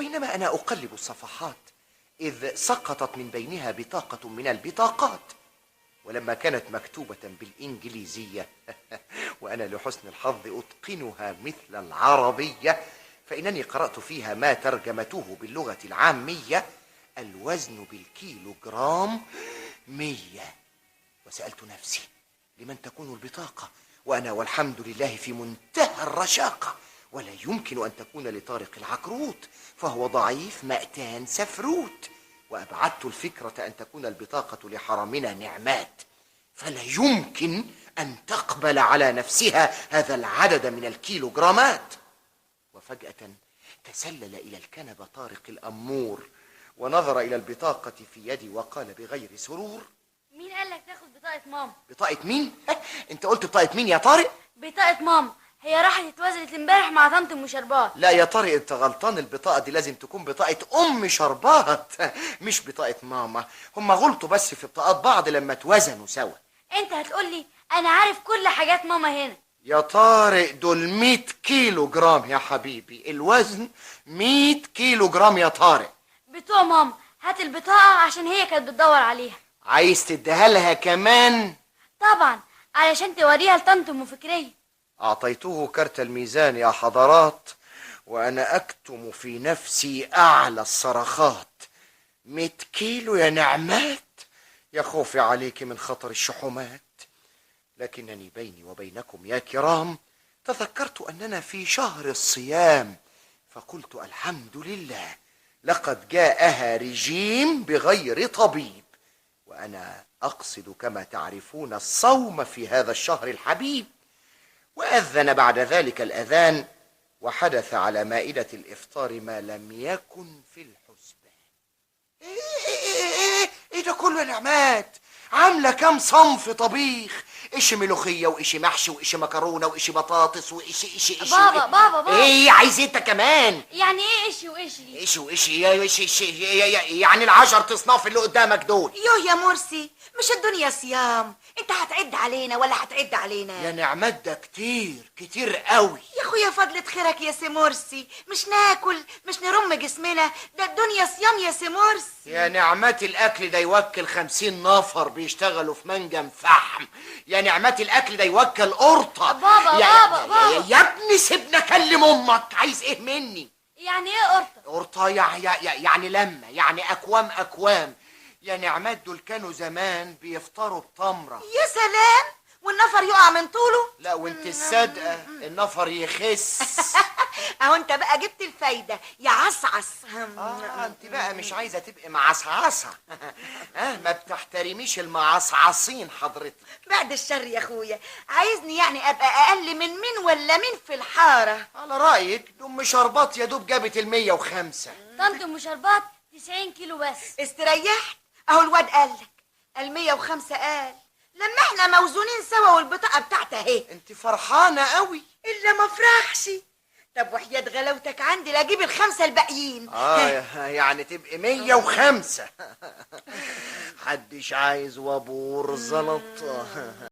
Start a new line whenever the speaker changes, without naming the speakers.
وبينما أنا أقلب الصفحات إذ سقطت من بينها بطاقة من البطاقات، ولما كانت مكتوبة بالإنجليزية وأنا لحسن الحظ أتقنها مثل العربية، فإنني قرأت فيها ما ترجمته باللغة العامية: الوزن بالكيلو جرام 100. وسألت نفسي لمن تكون البطاقة، وأنا والحمد لله في منتهى الرشاقة، ولا يمكن أن تكون لطارق العقروت فهو ضعيف مأتان سفروت. وأبعدت الفكرة أن تكون البطاقة لحرمنا نعمات، فلا يمكن أن تقبل على نفسها هذا العدد من الكيلوغرامات. وفجأة تسلل إلى الكنبة طارق الأمور ونظر إلى البطاقة في يدي وقال بغير سرور:
مين قال لك تاخد بطاقة ماما؟
بطاقة مين؟ أنت قلت بطاقة مين يا طارق؟
بطاقة ماما، هي راحت اتوزنت امبارح مع طنط ام شربات.
لا يا طارق، انت غلطان، البطاقة دي لازم تكون بطاقة أم شربات مش بطاقة ماما. هم غلطوا بس في بطاقات بعض لما توزنوا سوا.
انت هتقولي انا عارف كل حاجات ماما هنا.
يا طارق دول 100 كيلو جرام يا حبيبي، الوزن 100 كيلو جرام يا طارق.
بتوع ماما، هات البطاقة عشان هي كانت بتدور عليها.
عايز تديها لها كمان؟
طبعا، علشان توريها لطنط ام فكرية.
أعطيته كرت الميزان يا حضرات، وأنا أكتم في نفسي أعلى الصرخات: 100 كيلو يا نعمات، يا خوفي عليك من خطر الشحومات. لكنني بيني وبينكم يا كرام تذكرت أننا في شهر الصيام، فقلت الحمد لله، لقد جاءها رجيم بغير طبيب، وأنا أقصد كما تعرفون الصوم في هذا الشهر الحبيب. وأذن بعد ذلك الأذان، وحدث على مائدة الإفطار ما لم يكن في الحسبان. إيه ده كله يا نعمات؟ عاملة كام صنف طبيخ؟ إيش ملوخية وإيش محشي وإيش مكرونة وإيش بطاطس وإيش
بابا
إيه عايز أنت كمان؟
يعني إيه إيش وإيش دي؟
إيش يعني ال10 أصناف اللي قدامك دول.
يا مرسي، مش الدنيا صيام، انت هتعد علينا ولا هتعد علينا؟
يا نعمات ده كتير قوي.
يا اخويا فضلة خيرك يا سي مرسي، مش ناكل مش نرم جسمنا، ده الدنيا صيام يا سي مرسي.
يا نعمات الأكل ده يوكل 50 نفر بيشتغلوا في منجم فحم. يا نعمات الأكل ده يوكل قرطة.
بابا
يا ابني سيبنا أكلم أمك، عايز إيه مني؟
يعني إيه قرطة؟
قرطة يعني لمة، يعني أكوام. يا نعمات دول كانوا زمان بيفطروا بتمرة.
يا سلام، والنفر يقع من طوله.
لا وانت الصادقة النفر يخس.
اهو انت بقى جبت الفايدة يا عصعص.
انت بقى مش عايزة تبقي معصعصة. ما بتحترميش المعصعصين حضرتك.
بعد الشر يا اخويا، عايزني يعني ابقى اقل من مين ولا مين في الحارة؟
على رأيك ام شربات يا دوب جابت 105.
طنط ام شربات 90 كيلو بس.
استريحت، اهو الواد قالك 105 قال، لما احنا موزونين سوا والبطاقة بتاعتها اهي.
انت فرحانة قوي.
الا ما افرحش. طب وحياة غلاوتك عندي لا اجيب ال5 الباقيين.
يعني تبقي 105. حدش عايز وابور زلط.